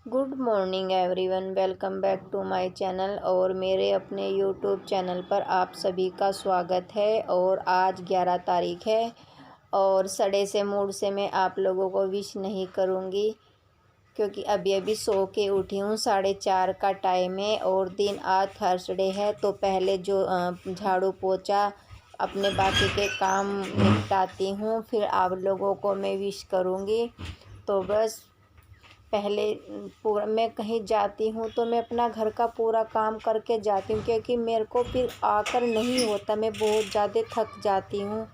Good morning everyone, welcome back to my channel और मेरे अपने यूट्यूब चैनल पर आप सभी का स्वागत है। और आज 11 तारीख है और सड़े से मूड से मैं आप लोगों को विश नहीं करूँगी क्योंकि अभी अभी सो के उठी हूँ। 4:30 का टाइम है और दिन आज थर्सडे है। तो पहले जो झाड़ू पोछा अपने बाकी के काम निपटाती हूँ, फिर आप लोगों को मैं विश करूँगी। तो बस पहले पूरा मैं कहीं जाती हूँ तो मैं अपना घर का पूरा काम करके जाती हूँ क्योंकि मेरे को फिर आकर नहीं होता, मैं बहुत ज़्यादा थक जाती हूँ।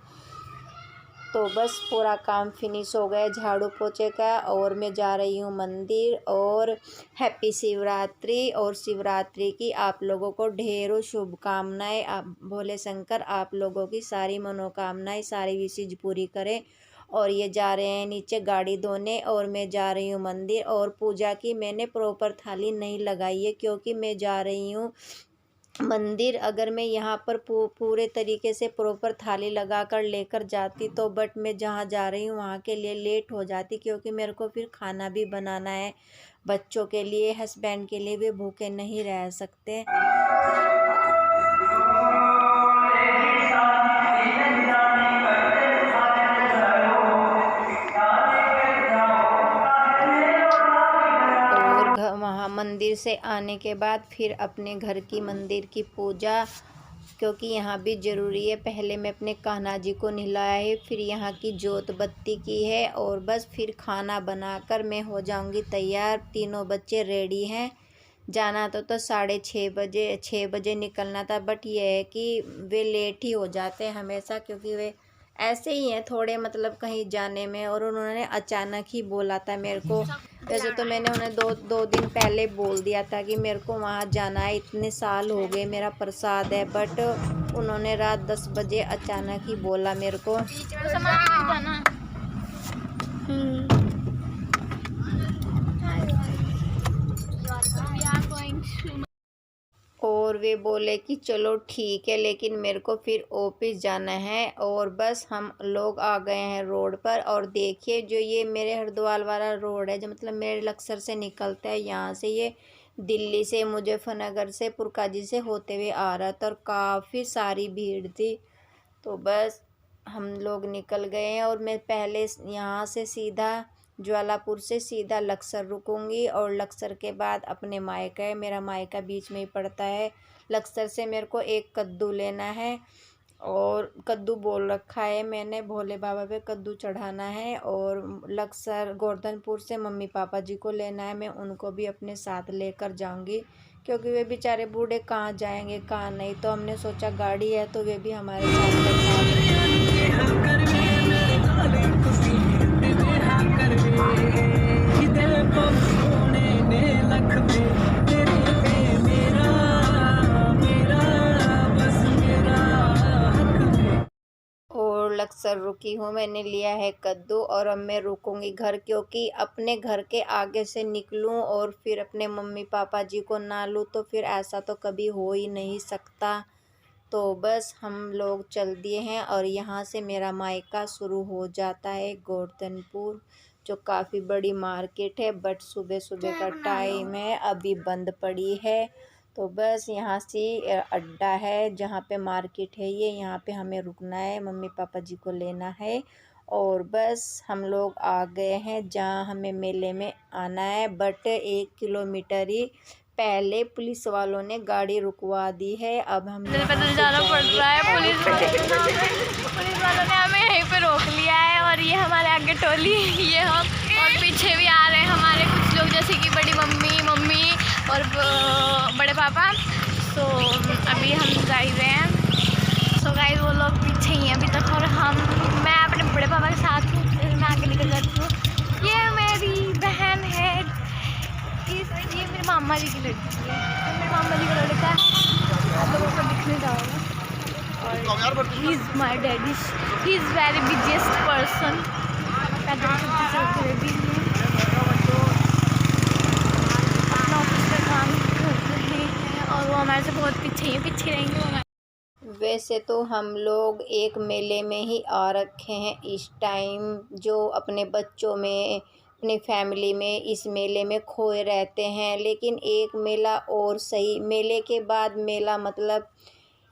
तो बस पूरा काम फिनिश हो गया झाड़ू पोछे का और मैं जा रही हूँ मंदिर। और हैप्पी शिवरात्रि और शिवरात्रि की आप लोगों को ढेरों शुभकामनाएं। आप भोले शंकर आप लोगों की सारी मनोकामनाएं, सारी विशेष पूरी करें। और ये जा रहे हैं नीचे गाड़ी धोने और मैं जा रही हूँ मंदिर। और पूजा की मैंने प्रॉपर थाली नहीं लगाई है क्योंकि मैं जा रही हूँ मंदिर। अगर मैं यहाँ पर पूरे तरीके से प्रॉपर थाली लगा कर लेकर जाती तो बट मैं जहाँ जा रही हूँ वहाँ के लिए लेट हो जाती क्योंकि मेरे को फिर खाना भी बनाना है बच्चों के लिए, हस्बैंड के लिए भी भूखे नहीं रह सकते। वहाँ मंदिर से आने के बाद फिर अपने घर की मंदिर की पूजा, क्योंकि यहाँ भी ज़रूरी है। पहले मैं अपने कान्हा जी को नहलाया है, फिर यहाँ की जोत बत्ती की है और बस फिर खाना बनाकर मैं हो जाऊँगी तैयार। तीनों बच्चे रेडी हैं। जाना तो 6:30 बजे निकलना था, बट ये है कि वे लेट ही हो जाते हैं हमेशा क्योंकि वे ऐसे ही हैं थोड़े, मतलब कहीं जाने में। और उन्होंने अचानक ही बोला था मेरे को। वैसे तो मैंने उन्हें दो दिन पहले बोल दिया था कि मेरे को वहाँ जाना है, इतने साल हो गए मेरा प्रसाद है, बट उन्होंने रात 10 बजे अचानक ही बोला मेरे को। और वे बोले कि चलो ठीक है, लेकिन मेरे को फिर ऑफिस जाना है। और बस हम लोग आ गए हैं रोड पर। और देखिए जो ये मेरे हरिद्वार वाला रोड है, जो मतलब मेरे लक्सर से निकलता है, यहाँ से ये दिल्ली से मुजफ्फरनगर से पुरकाजी से होते हुए आ रहा था और काफ़ी सारी भीड़ थी। तो बस हम लोग निकल गए हैं और मैं पहले यहाँ से सीधा ज्वालापुर से सीधा लक्सर रुकूंगी और लक्सर के बाद अपने मायका है, मेरा मायका बीच में ही पड़ता है। लक्सर से मेरे को एक कद्दू लेना है और कद्दू बोल रखा है मैंने, भोले बाबा पे कद्दू चढ़ाना है। और लक्सर गोवर्धनपुर से मम्मी पापा जी को लेना है, मैं उनको भी अपने साथ लेकर जाऊंगी क्योंकि वे बेचारे बूढ़े कहाँ जाएंगे कहाँ नहीं। तो हमने सोचा गाड़ी है तो वे भी हमारे साथ और लक्सर रुकी हूँ। मैंने लिया है कद्दू और अब मैं रुकूंगी घर, क्योंकि अपने घर के आगे से निकलूँ और फिर अपने मम्मी पापा जी को ना लूँ तो फिर ऐसा तो कभी हो ही नहीं सकता। तो बस हम लोग चल दिए हैं और यहाँ से मेरा मायका शुरू हो जाता है गोवर्धनपुर, जो काफ़ी बड़ी मार्केट है, बट सुबह सुबह का टाइम है, अभी बंद पड़ी है। तो बस यहाँ से अड्डा है जहाँ पे मार्केट है ये, यहाँ पे हमें रुकना है, मम्मी पापा जी को लेना है। और बस हम लोग आ गए हैं जहाँ हमें मेले में आना है, बट 1 किलोमीटर ही पहले पुलिस वालों ने गाड़ी रुकवा दी है। अब हम पैदल जाना पड़ रहा है। पुलिस वालों ने हमें यहीं पे रोक लिया है और ये हमारे आगे टोली, ये हम और पीछे भी आ रहे हैं हमारे कुछ लोग, जैसे कि बड़ी मम्मी और बड़े पापा। तो अभी हम जा ही रहे हैं। सो गाइस वो लोग पीछे ही हैं अभी तक और मैं अपने बड़े पापा के साथ हूँ, मैं आगे निकल जाती हूँ। ये मेरी बहन है, ये मेरे मामा जी की लड़की है, मेरे मामा जी का लड़का है, आप लोगों को दिखने जाओगे। और he is my daddy, he is very busiest person. पैदल चलते भी अपना ऑफिस का काम कर रहे हैं और वो हमारे से बहुत पीछे रहेंगे। वैसे तो हम लोग एक मेले में ही आ रखे हैं इस टाइम, जो अपने बच्चों में अपनी फैमिली में इस मेले में खोए रहते हैं। लेकिन एक मेला और सही, मेले के बाद मेला मतलब,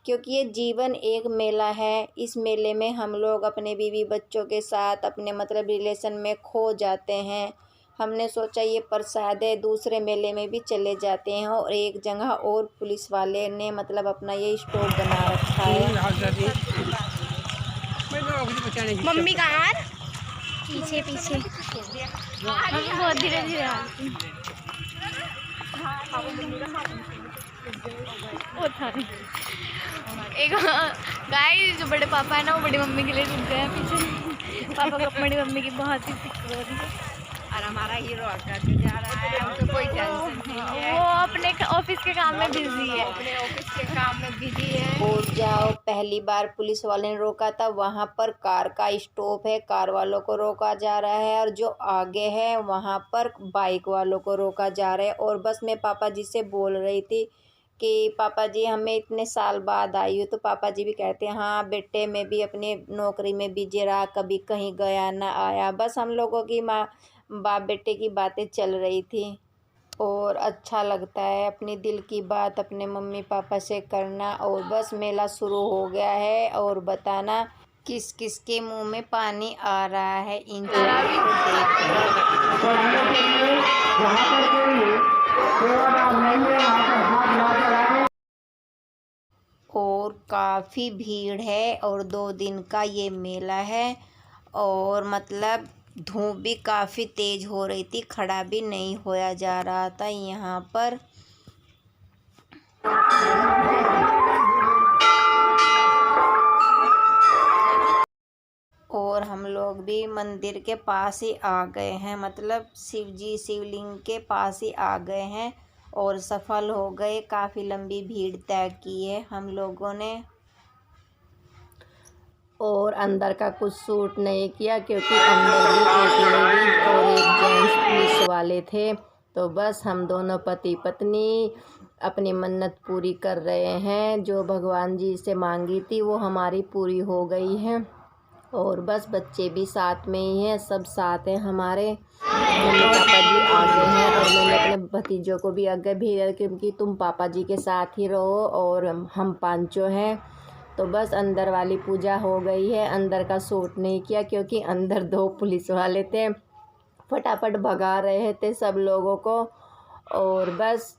क्योंकि ये जीवन एक मेला है। इस मेले में हम लोग अपने बीवी बच्चों के साथ अपने मतलब रिलेशन में खो जाते हैं। हमने सोचा ये प्रसाद है, दूसरे मेले में भी चले जाते हैं। और एक जगह और पुलिस वाले ने मतलब अपना ये स्टॉप बना रखा है। मम्मी कहाँ? पीछे पीछे हम बहुत धीरे धीरे एक गाइस जो बड़े पापा है ना, वो बड़ी मम्मी के लिए रुक गए हैं पीछे। पापा को बड़ी मम्मी की बहुत ही फिक्र हो रही है। और हमारा हीरो आकर जा रहा है, हमको कोई टेंशन नहीं है। वो अपने ऑफिस के काम में बिजी है, अपने ऑफिस के काम में बिजी है। और जाओ, पहली बार पुलिस वाले ने रोका था, वहाँ पर कार का स्टॉप है, कार वालों को रोका जा रहा है। और जो आगे है वहाँ पर बाइक वालों को रोका जा रहा है। और बस मैं पापा जी से बोल रही थी कि पापा जी हमें इतने साल बाद आई हूँ। तो पापा जी भी कहते हैं हाँ बेटे, मैं भी अपनी नौकरी में बिजी रहा, कभी कहीं गया ना आया। बस हम लोगों की माँ बाप बेटे की बातें चल रही थी। और अच्छा लगता है अपनी दिल की बात अपने मम्मी पापा से करना। और बस मेला शुरू हो गया है और बताना किस किस के मुंह में पानी आ रहा है इन चीज़ों को देखकर। और काफ़ी भीड़ है और 2 दिन का ये मेला है। और मतलब धूप भी काफ़ी तेज़ हो रही थी, खड़ा भी नहीं होया जा रहा था यहाँ पर। और हम लोग भी मंदिर के पास ही आ गए हैं, मतलब शिव जी शिवलिंग के पास ही आ गए हैं और सफल हो गए। काफ़ी लंबी भीड़ तय की है हम लोगों ने। और अंदर का कुछ सूट नहीं किया क्योंकि अंदर भी एक लेडीज और एक जेंट्स पुलिस वाले थे। तो बस हम दोनों पति पत्नी अपनी मन्नत पूरी कर रहे हैं। जो भगवान जी से मांगी थी वो हमारी पूरी हो गई है। और बस बच्चे भी साथ में ही हैं, सब साथ हैं हमारे। मम्मी पापा जी आगे हैं और मैंने अपने भतीजों को भी आगे भेजा क्योंकि तुम पापा जी के साथ ही रहो और हम पांचों हैं। तो बस अंदर वाली पूजा हो गई है। अंदर का शूट नहीं किया क्योंकि अंदर 2 पुलिस वाले थे, फटाफट भगा रहे थे सब लोगों को। और बस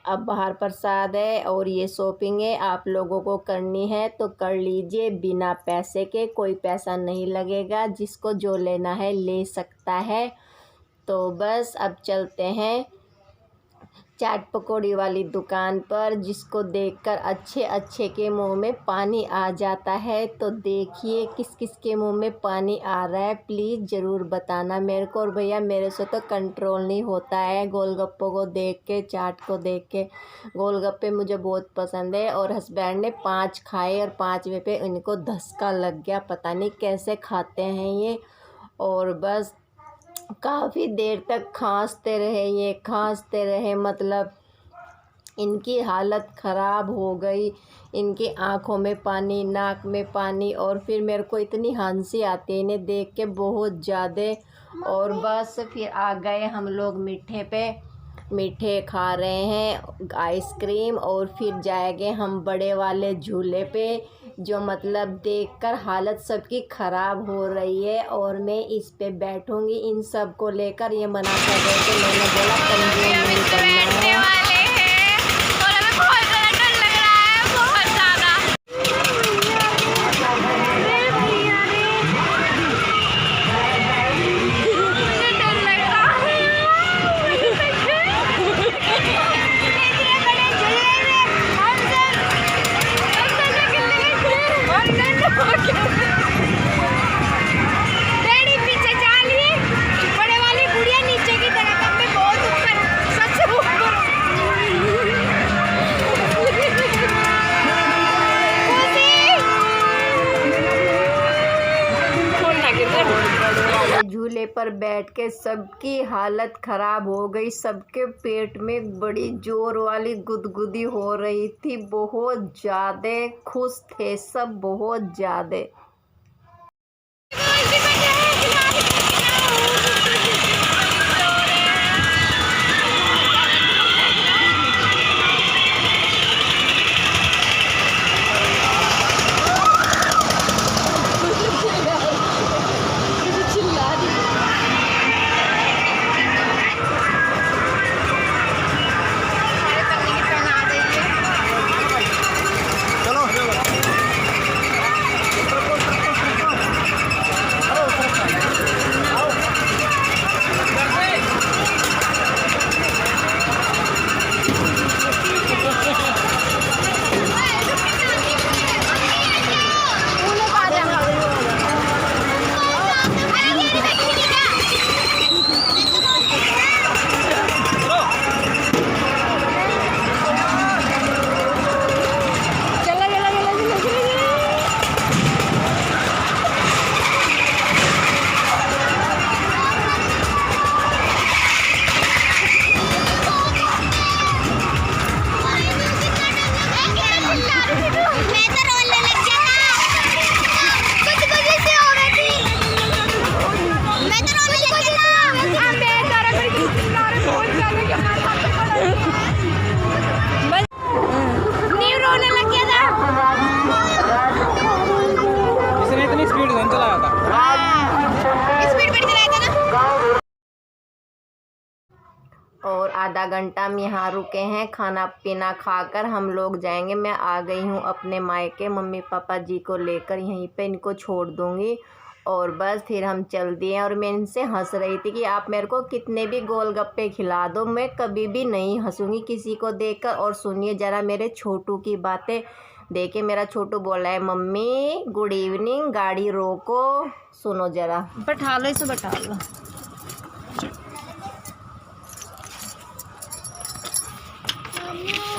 अब बाहर प्रसाद है और ये शॉपिंग है, आप लोगों को करनी है तो कर लीजिए बिना पैसे के, कोई पैसा नहीं लगेगा, जिसको जो लेना है ले सकता है। तो बस अब चलते हैं चाट पकौड़ी वाली दुकान पर, जिसको देखकर अच्छे अच्छे के मुंह में पानी आ जाता है। तो देखिए किस किस के मुंह में पानी आ रहा है, प्लीज़ ज़रूर बताना मेरे को। और भैया मेरे से तो कंट्रोल नहीं होता है गोलगप्पों को देख के, चाट को देख के। गोलगप्पे मुझे बहुत पसंद है और हस्बैंड ने 5 खाए और 5वें पे इनको धक्का लग गया, पता नहीं कैसे खाते हैं ये। और बस काफ़ी देर तक खांसते रहे, मतलब इनकी हालत ख़राब हो गई। इनकी आँखों में पानी, नाक में पानी। और फिर मेरे को इतनी हंसी आती है इन्हें देख के बहुत ज़्यादा। और बस फिर आ गए हम लोग मीठे पे, मीठे खा रहे हैं आइसक्रीम। और फिर जाएंगे हम बड़े वाले झूले पे, जो मतलब देखकर हालत सबकी ख़राब हो रही है। और मैं इस पे बैठूंगी, इन सब को लेकर ये मना कर रहे थे, मैंने बोला कंजूस नहीं करना है। झूले पर बैठ के सबकी हालत ख़राब हो गई, सबके पेट में बड़ी जोर वाली गुदगुदी हो रही थी, बहुत ज़्यादा खुश थे सब, बहुत ज़्यादा। और आधा घंटा हम यहाँ रुके हैं, खाना पीना खाकर हम लोग जाएंगे। मैं आ गई हूँ अपने मायके, मम्मी पापा जी को लेकर यहीं पे इनको छोड़ दूँगी और बस फिर हम चल दिए। और मैं इनसे हंस रही थी कि आप मेरे को कितने भी गोलगप्पे खिला दो, मैं कभी भी नहीं हंसूँगी किसी को देखकर। और सुनिए ज़रा मेरे छोटू की बातें। देखिए मेरा छोटू बोला है, मम्मी गुड इवनिंग, गाड़ी रोको। सुनो ज़रा, बैठा लो, इसे बैठा लो।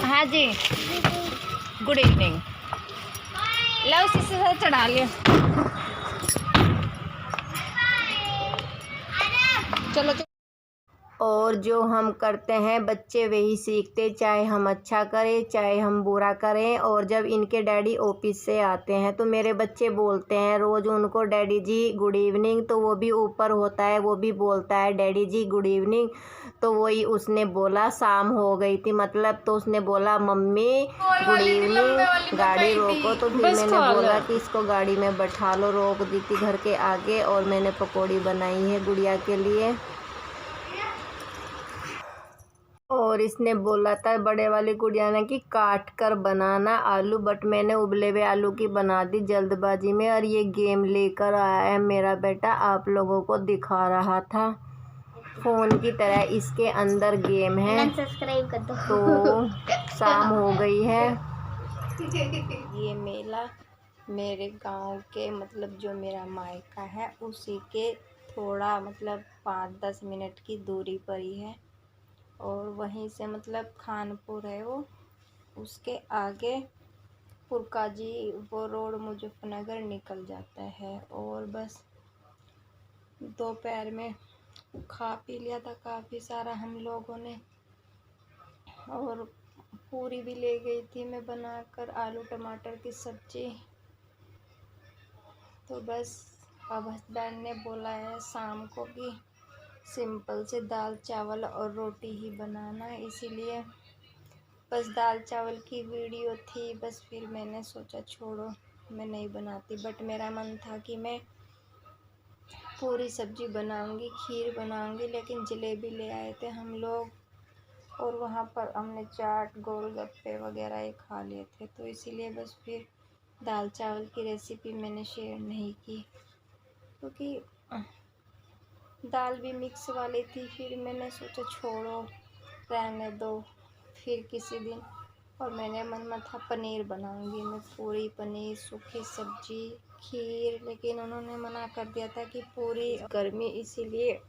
हाँ जी, गुड इवनिंग। लो उसी से चढ़ा लिया। चलो चलो। और जो हम करते हैं बच्चे वही सीखते, चाहे हम अच्छा करें चाहे हम बुरा करें। और जब इनके डैडी ऑफिस से आते हैं तो मेरे बच्चे बोलते हैं रोज़ उनको, डैडी जी गुड इवनिंग। तो वो भी ऊपर होता है, वो भी बोलता है डैडी जी गुड इवनिंग। तो वही उसने बोला, शाम हो गई थी मतलब, तो उसने बोला मम्मी गुड इवनिंग, गाड़ी रोको। तो फिर मैंने बोला कि इसको गाड़ी में बैठा लो, रोक दी थी घर के आगे। और मैंने पकौड़ी बनाई है गुड़िया के लिए। और इसने बोला था बड़े वाली गुड़िया ने कि काट कर बनाना आलू, बट मैंने उबले हुए आलू की बना दी जल्दबाजी में। और ये गेम लेकर आया है मेरा बेटा, आप लोगों को दिखा रहा था फ़ोन की तरह, इसके अंदर गेम है। सब्सक्राइब कर दो। तो शाम हो गई है। ये मेला मेरे गांव के मतलब जो मेरा मायका है उसी के थोड़ा मतलब 5-10 मिनट की दूरी पर ही है। और वहीं से मतलब खानपुर है वो, उसके आगे पुरकाजी वो रोड मुजफ्फरनगर निकल जाता है। और बस दोपहर में खा पी लिया था काफ़ी सारा हम लोगों ने। और पूरी भी ले गई थी मैं बनाकर, आलू टमाटर की सब्ज़ी। तो बस अब हस्बैंड ने बोला है शाम को कि सिंपल से दाल चावल और रोटी ही बनाना, इसीलिए बस दाल चावल की वीडियो थी। बस फिर मैंने सोचा छोड़ो मैं नहीं बनाती, बट मेरा मन था कि मैं पूरी सब्ज़ी बनाऊंगी, खीर बनाऊंगी। लेकिन जलेबी ले आए थे हम लोग और वहाँ पर हमने चाट गोलगप्पे वगैरह ही खा लिए थे, तो इसीलिए बस फिर दाल चावल की रेसिपी मैंने शेयर नहीं की, क्योंकि दाल भी मिक्स वाली थी। फिर मैंने सोचा छोड़ो रहने दो, फिर किसी दिन। और मैंने मन में था पनीर बनाऊंगी मैं, पूरी पनीर सूखी सब्जी खीर, लेकिन उन्होंने मना कर दिया था कि पूरी गर्मी, इसीलिए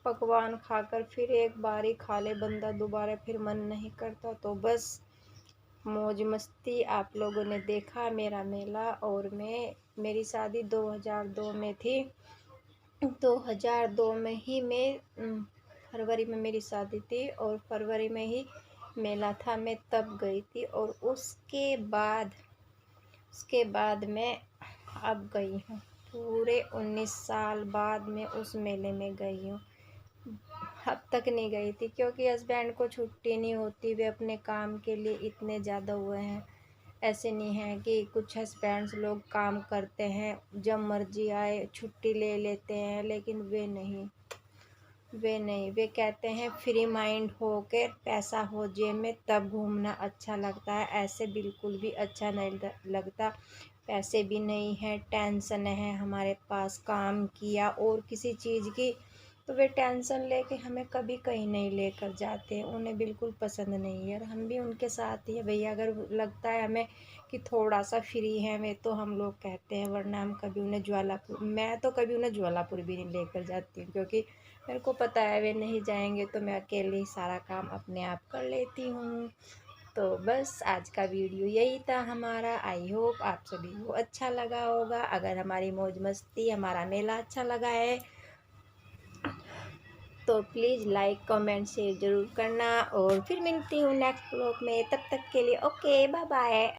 पकवान खाकर फिर एक बार ही खा ले बंदा, दोबारा फिर मन नहीं करता। तो बस मौज मस्ती आप लोगों ने देखा मेरा मेला। और मेरी शादी 2002 में थी, 2002 में ही मैं फरवरी में मेरी शादी थी और फरवरी में ही मेला था, मैं तब गई थी। और उसके बाद मैं अब गई हूँ, पूरे 19 साल बाद मैं उस मेले में गई हूँ। अब तक नहीं गई थी क्योंकि हस्बैंड को छुट्टी नहीं होती, वे अपने काम के लिए इतने ज़्यादा हुए हैं। ऐसे नहीं है कि कुछ हस्बैंड्स लोग काम करते हैं जब मर्जी आए छुट्टी ले लेते हैं, लेकिन वे नहीं, वे कहते हैं फ्री माइंड होकर पैसा हो जेब में तब घूमना अच्छा लगता है। ऐसे बिल्कुल भी अच्छा नहीं लगता। पैसे भी नहीं है, टेंशन है हमारे पास काम की या और किसी चीज़ की, तो वे टेंशन लेके हमें कभी कहीं नहीं लेकर जाते, उन्हें बिल्कुल पसंद नहीं है। और हम भी उनके साथ ही है भैया, अगर लगता है हमें कि थोड़ा सा फ्री है में तो हम लोग कहते हैं, वरना हम कभी उन्हें मैं तो कभी उन्हें ज्वालापुर भी नहीं लेकर जाती हूँ, क्योंकि मेरे को पता है वे नहीं जाएंगे तो मैं अकेले ही सारा काम अपने आप कर लेती हूँ। तो बस आज का वीडियो यही था हमारा। आई होप आप सभी को अच्छा लगा होगा। अगर हमारी मौज मस्ती हमारा मेला अच्छा लगा है तो प्लीज़ लाइक कमेंट शेयर ज़रूर करना। और फिर मिलती हूँ नेक्स्ट व्लॉग में, तब तक के लिए ओके बाय बाय।